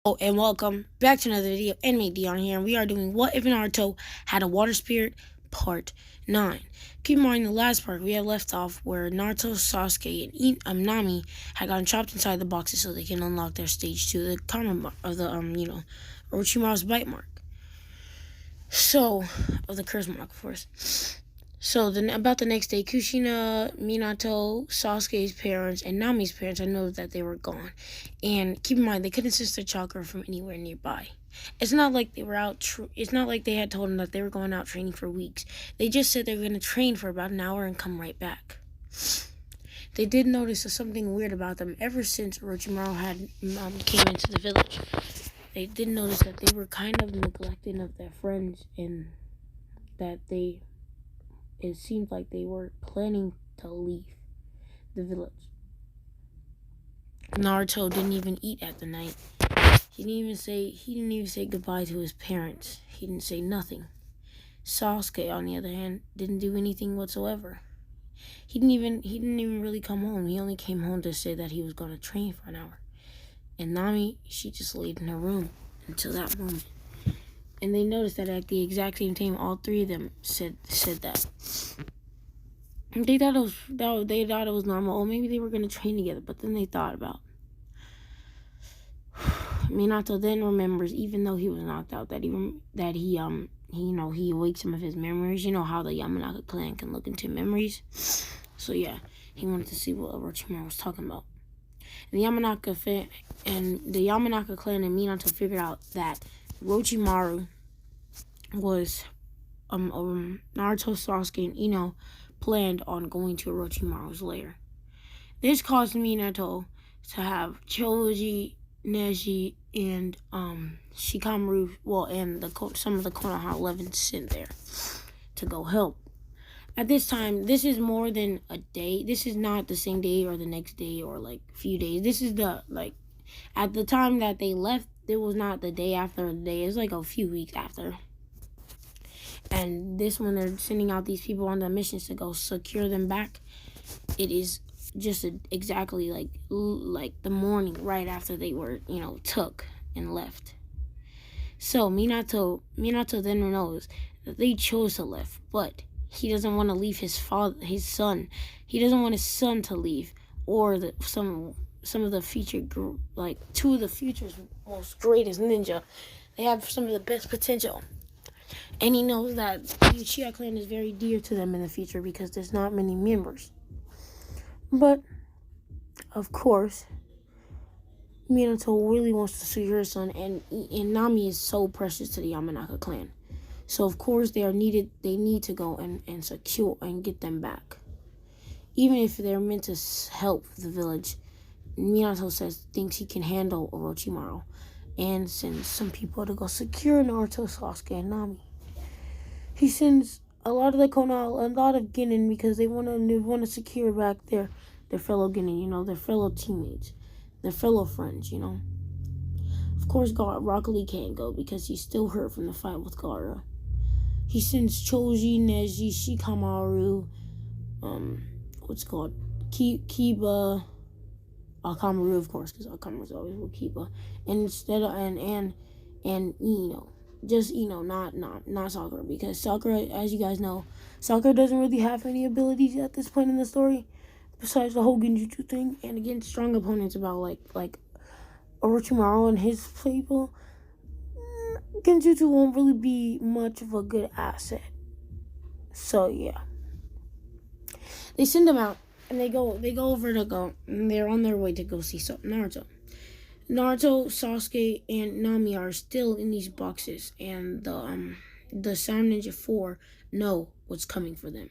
Oh, and welcome back to another video. Anime Dion here, and we are doing What If Naruto Had a Water Spirit, Part 9. Keep in mind, the last part we had left off where Naruto, Sasuke, and Nami had gotten trapped inside the boxes so they can unlock their stage 2, the karma of the, Orochimaru's bite mark. So, of the curse mark, of course. So, about the next day, Kushina, Minato, Sasuke's parents, and Nami's parents, I noticed that they were gone. And keep in mind, they couldn't sense their chakra from anywhere nearby. It's not like they were out. It's not like they had told them that they were going out training for weeks. They just said they were going to train for about an hour and come right back. They did notice something weird about them ever since Orochimaru had came into the village. They did notice that they were kind of neglecting of their friends and that it seemed like they were planning to leave the village. Naruto didn't even eat at the night. He didn't even say goodbye to his parents. He didn't say nothing. Sasuke, on the other hand, didn't do anything whatsoever. He didn't even really come home. He only came home to say that he was going to train for an hour. And Nami, she just laid in her room until that moment. And they noticed that at the exact same time, all three of them said that. They thought it was normal. Or maybe they were gonna train together. But then they thought about. Minato then remembers, even though he was knocked out, that he awakes some of his memories. You know how the Yamanaka clan can look into memories. So yeah, he wanted to see what Orochimaru was talking about. And the Yamanaka clan and Minato figured out that Orochimaru was Naruto, Sasuke, and Ino planned on going to Orochimaru's lair. This caused Minato to have Choji, Neji, and Shikamaru, and some of the Konoha 11 sent there to go help. At this time, this is more than a day. This is not the same day or the next day or like a few days. This is at the time that they left, it was not the day after the day. It was like a few weeks after. And this, when they're sending out these people on the missions to go secure them back, it is just exactly like the morning right after they were, took and left. So Minato then knows that they chose to leave, but he doesn't want to leave his son. He doesn't want his son to leave, or some of the featured group, like two of the future's most greatest ninja. They have some of the best potential. And he knows that the Uchiha clan is very dear to them in the future because there's not many members. But, of course, Minato really wants to secure his son, and Nami is so precious to the Yamanaka clan. So, of course, they need to go and secure and get them back. Even if they're meant to help the village, Minato thinks he can handle Orochimaru and sends some people to go secure Naruto, Sasuke, and Nami. He sends a lot of the Konoha, a lot of Genin, because they want to secure back their fellow Genin, their fellow teammates, their fellow friends, Of course, Rock Lee can't go because he's still hurt from the fight with Gaara. He sends Choji, Neji, Shikamaru, Kiba, Akamaru, of course, because Akamaru's always with Kiba, and instead of and Ino. Just not Sakura, because Sakura, as you guys know, Sakura doesn't really have any abilities at this point in the story, besides the whole Genjutsu thing. And against strong opponents about like Orochimaru and his people, Genjutsu won't really be much of a good asset. So yeah, they send them out, and they go over to go, and they're on their way to go see Naruto. Naruto, Sasuke, and Nami are still in these boxes, and the Sound Ninja 4 know what's coming for them.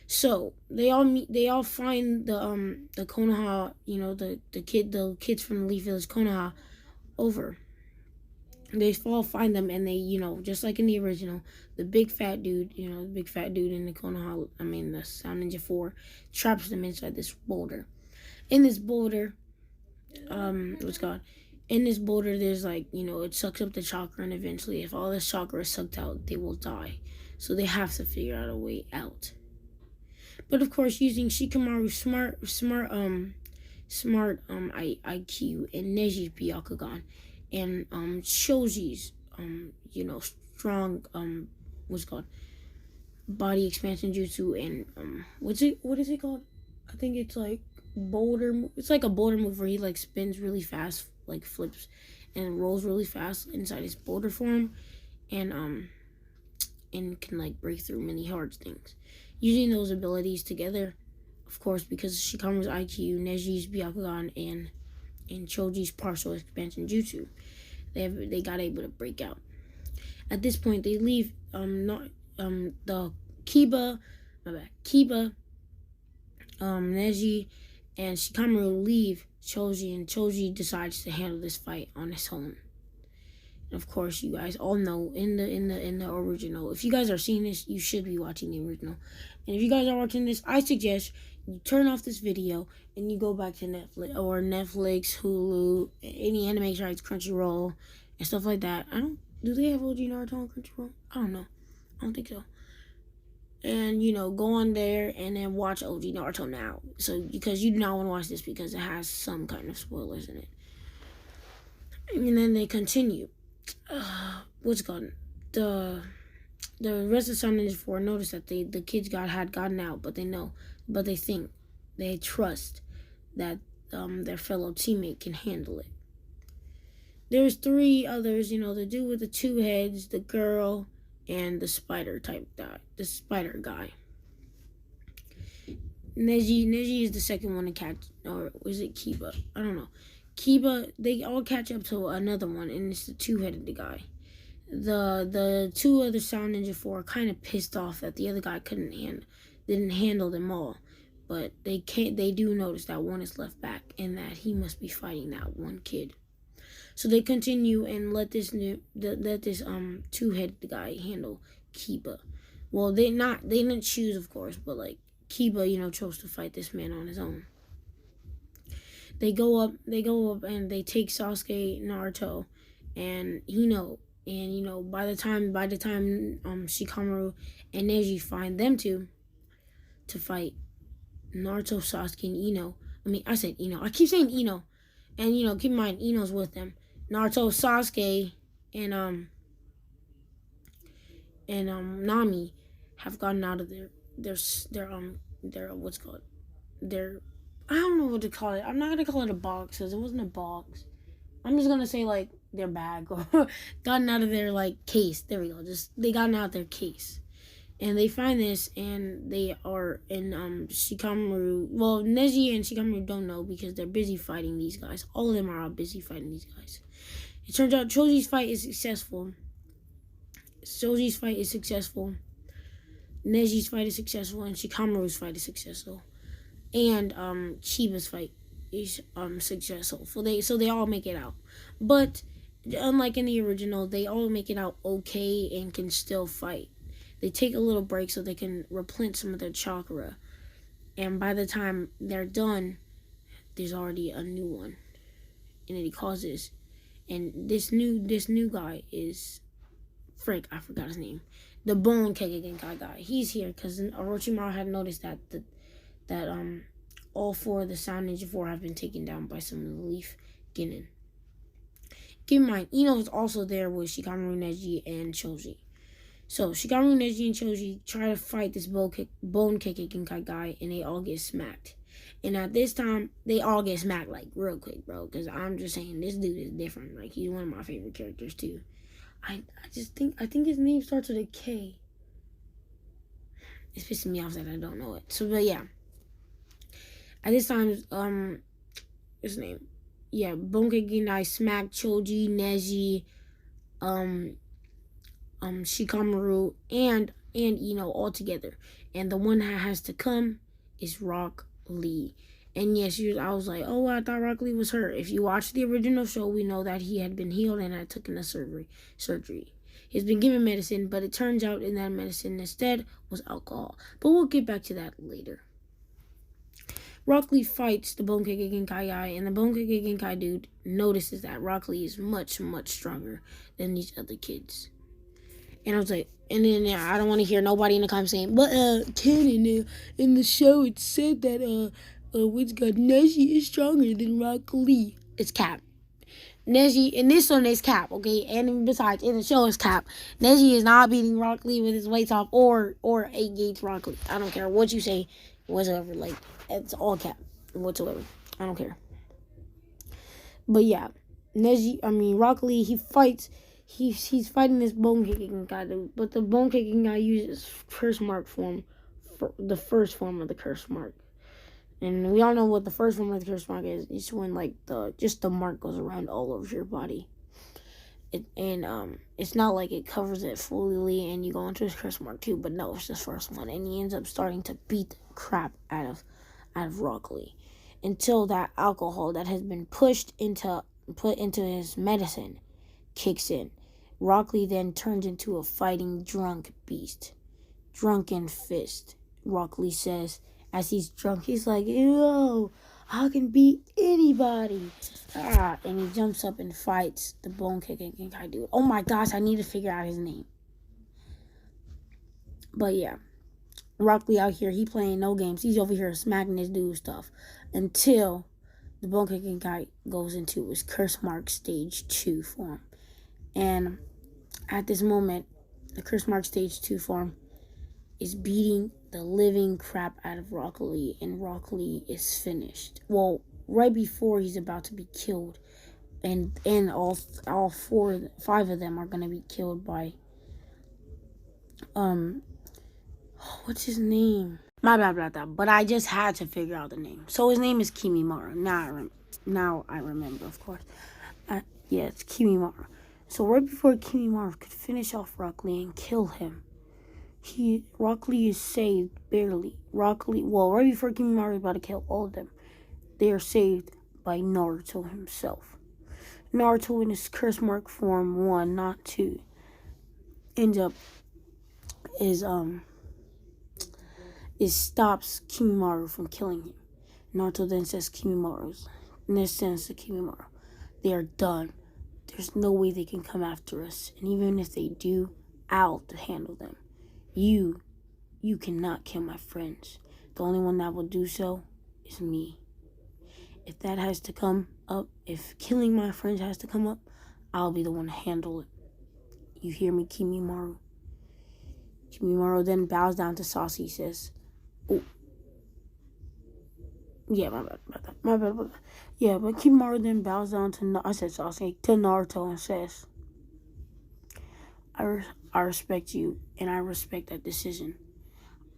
So they all find the Konoha, the kids from the Leaf Village Konoha over. They all find them, and they, just like in the original, the big fat dude, in the Konoha, the Sound Ninja 4 traps them inside this boulder. In this boulder, in this boulder, there's it sucks up the chakra, and eventually, if all this chakra is sucked out, they will die. So they have to figure out a way out. But of course, using Shikamaru's smart IQ and Neji's Byakugan, and Shoji's strong what's it called, body expansion jutsu, and what is it called? I think it's like boulder. It's like a boulder move where he like spins really fast, like flips and rolls really fast inside his boulder form, and can like break through many hard things. Using those abilities together, of course, because Shikamaru's IQ, Neji's Byakugan, and Choji's partial expansion jutsu, they got able to break out. At this point, they leave not the Kiba, Neji, and Shikamaru leave Choji, and Choji decides to handle this fight on his own. And of course, you guys all know in the original. If you guys are seeing this, you should be watching the original. And if you guys are watching this, I suggest you turn off this video and you go back to Netflix, Hulu, any anime sites, Crunchyroll, and stuff like that. Do they have OG Naruto on Crunchyroll? I don't know. I don't think so. And go on there and then watch OG Naruto now. So because you do not want to watch this because it has some kind of spoilers in it. And then they continue. What's it called? The rest of Sound Ninja 4 notice that the kids had gotten out, but they trust that their fellow teammate can handle it. There's 3 others, the dude with the 2 heads, the girl, and the spider type guy, the spider guy. Neji is the second one to catch, or was it Kiba? I don't know. Kiba, they all catch up to another one, and it's the 2-headed guy. The 2 other Sound Ninja 4 are kind of pissed off that the other guy didn't handle them all, but they do notice that one is left back and that he must be fighting that one kid. So they continue and let this 2-headed guy handle Kiba. Well, they didn't choose, of course, but like Kiba, chose to fight this man on his own. They go up and they take Sasuke, Naruto, and by the time Shikamaru and Neji find them to fight Naruto, Sasuke, and Ino. I said Ino. I keep saying Ino, and keep in mind Ino's with them. Naruto, Sasuke, and Nami have gotten out of their what's called their, I don't know what to call it. I'm not gonna call it a box because it wasn't a box. I'm just gonna say like their bag or gotten out of their like case. There we go. Just they gotten out of their case, and they find this, and they are in Shikamaru. Well, Neji and Shikamaru don't know because they're busy fighting these guys. All of them are out busy fighting these guys. It turns out Choji's fight is successful. Neji's fight is successful, and Shikamaru's fight is successful. And Chiba's fight is successful. So they all make it out. But unlike in the original, they all make it out okay and can still fight. They take a little break so they can replenish some of their chakra. And by the time they're done, there's already a new one. And it causes, and this new guy is Frank, I forgot his name. The Bone Kekkei guy. He's here because Orochimaru had noticed that all 4 of the Sound Ninja 4 have been taken down by some of the Leaf Genin. Keep in mind, Ino is also there with Shikamaru, Neji, and Choji. So Shikamaru, Neji, and Choji try to fight this Bone Kekkei guy, and they all get smacked. And at this time, they all get smacked like real quick, bro. Because I'm just saying, this dude is different. Like, he's one of my favorite characters too. I think his name starts with a K. It's pissing me off that I don't know it. So, but yeah. At this time, his name, yeah, Bone Kekkei smacked Choji, Neji, Shikamaru, and Ino all together. And the one that has to come is Rock Lee. And yes, I was like, oh, I thought Rock Lee was hurt. If you watch the original show, we know that he had been healed and had taken a surgery. He's been given medicine, but it turns out in that medicine instead was alcohol. But we'll get back to that later. Rock Lee fights the Bone Kekkei guy, and the Bone Kekkei dude notices that Rock Lee is much, much stronger than these other kids. And I was like, and then I don't want to hear nobody in the comments saying, but canon in the show it said that Neji is stronger than Rock Lee. It's cap. Neji, in this one is Cap, okay? And besides, in the show is Cap. Neji is not beating Rock Lee with his weights off or 8 gates Rock Lee. I don't care what you say whatsoever. Like, it's all Cap whatsoever. I don't care. But yeah, Rock Lee, he fights. He's fighting this bone kicking guy, but the bone kicking guy uses curse mark form, for the first form of the curse mark. And we all know what the first form of the curse mark is. It's when like the mark goes around all over your body. It's not like it covers it fully and you go into his curse mark too, but no, it's the first one, and he ends up starting to beat the crap out of Rock Lee until that alcohol that has been put into his medicine kicks in. Rock Lee then turns into a fighting drunk beast. Drunken fist. Rock Lee says as he's drunk, he's like, "Yo, I can beat anybody." And he jumps up and fights the bone kicking guy dude. Oh my gosh, I need to figure out his name. But yeah, Rock Lee out here, he playing no games. He's over here smacking his dude stuff until the bone kicking guy goes into his curse mark stage 2 form. And at this moment, the curse mark stage 2 form is beating the living crap out of Rock Lee, and Rock Lee is finished. Well, right before he's about to be killed, and all 5 of them are gonna be killed by what's his name? My bad about that, but I just had to figure out the name. So his name is Kimimaro. Now I remember, of course. Yeah, it's Kimimaro. So right before Kimimaro could finish off Rock Lee and kill him, Rock Lee is saved barely. Right before Kimimaro is about to kill all of them, they are saved by Naruto himself. Naruto in his curse mark form 1, not 2, ends up stops Kimimaro from killing him. Naruto then says to Kimimaro, they are done. There's no way they can come after us, and even if they do, I'll handle them. You cannot kill my friends. The only one that will do so is me. If that has to come up, if killing my friends has to come up, I'll be the one to handle it. You hear me, Kimimaro? Kimimaro then bows down to Sasuke, says, "Oh, yeah, my bad. Yeah, but Kimimaro then bows down to Naruto and says, I respect you, and I respect that decision.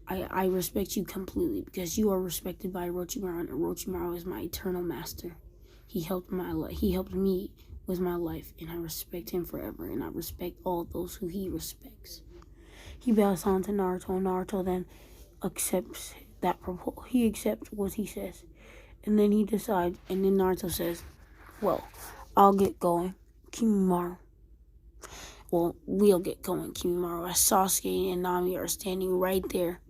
I respect you completely because you are respected by Orochimaru, and Orochimaru is my eternal master. He helped me with my life, and I respect him forever, and I respect all those who he respects." He bows down to Naruto, and Naruto then accepts that proposal. He accepts what he says, and then he decides, and then Naruto says, "Well, I'll get going, Kimimaro." Well, we'll get going, Kimimaro, as Sasuke and Nami are standing right there.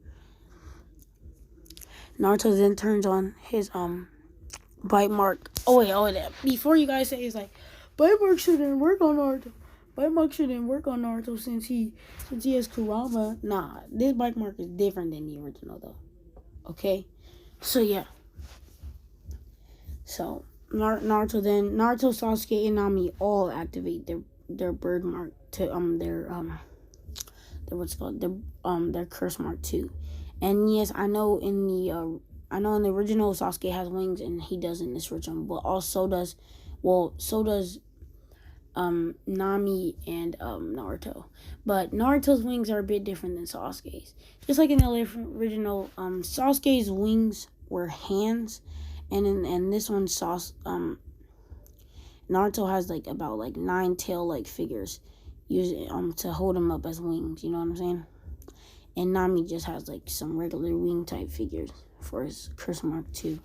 Naruto then turns on his bite mark. Oh wait. Before you guys say it's like, bite mark shouldn't work on Naruto. Bite mark shouldn't work on Naruto since he has Kurama. Nah, this bite mark is different than the original though. Okay, so yeah. So Naruto, Sasuke, and Nami all activate their bird mark to their curse mark too. And yes, I know in the original Sasuke has wings and he does in this original, but also so does Nami and Naruto. But Naruto's wings are a bit different than Sasuke's. Just like in the original, Sasuke's wings were hands, and in this one, Naruto has about 9 tail figures using to hold him up as wings. You know what I'm saying? And Nami just has some regular wing type figures for his curse mark too.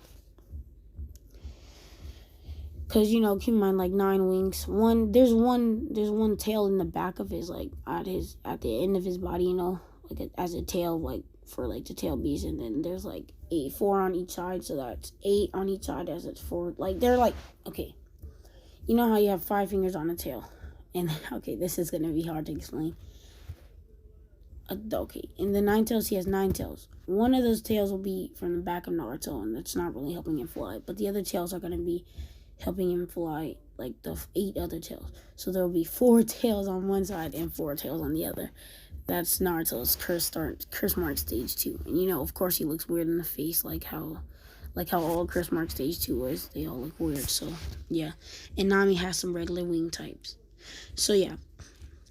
Cause keep in mind 9 wings. There's one tail in the back of his at the end of his body. As a tail for the tail beast, and then there's 4 on each side, so that's 8 on each side as it's 4. They're okay. You know how you have 5 fingers on a tail, and okay, this is gonna be hard to explain. Okay, in the 9 tails, he has 9 tails. One of those tails will be from the back of Naruto, and that's not really helping him fly. But the other tails are gonna be helping him fly like the 8 other tails. So there will be 4 tails on one side and 4 tails on the other. That's Naruto's curse mark stage 2. And of course he looks weird in the face like how all curse mark stage 2 was. They all look weird. So yeah. And Nami has some regular wing types. So yeah.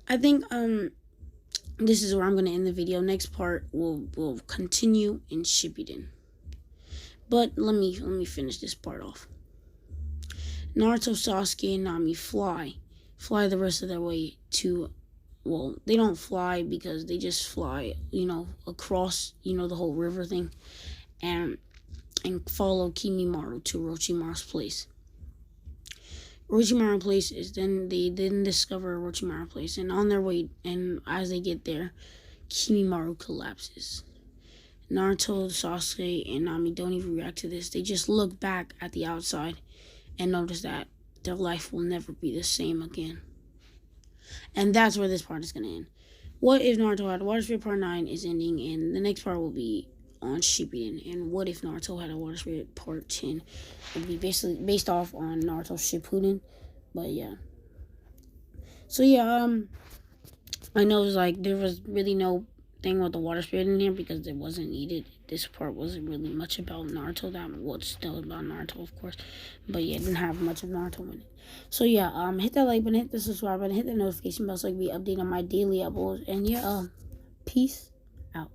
I think this is where I'm gonna end the video. Next part will continue in Shippuden. But let me finish this part off. Naruto, Sasuke, and Nami fly the rest of their way to, well, they don't fly because they just fly, across, the whole river thing, and follow Kimimaro to Orochimaru's place. Orochimaru place is then they didn't discover Orochimaru place, and on their way, and as they get there, Kimimaro collapses. Naruto, Sasuke, and Nami don't even react to this. They just look back at the outside and notice that their life will never be the same again. And that's where this part is going to end. What if Naruto had a water spirit? Part 9 is ending, and the next part will be on Shippuden. And what if Naruto had a water spirit? Part 10 would be basically based off on Naruto Shippuden. But yeah. So yeah, I know it's like there was really no thing with the water spirit in here because it wasn't needed. This part wasn't really much about Naruto. That was still about Naruto, of course, but yeah, it didn't have much of Naruto in it. So yeah, hit that like button, hit the subscribe button, hit the notification bell so I can be updated on my daily uploads. And yeah, peace out.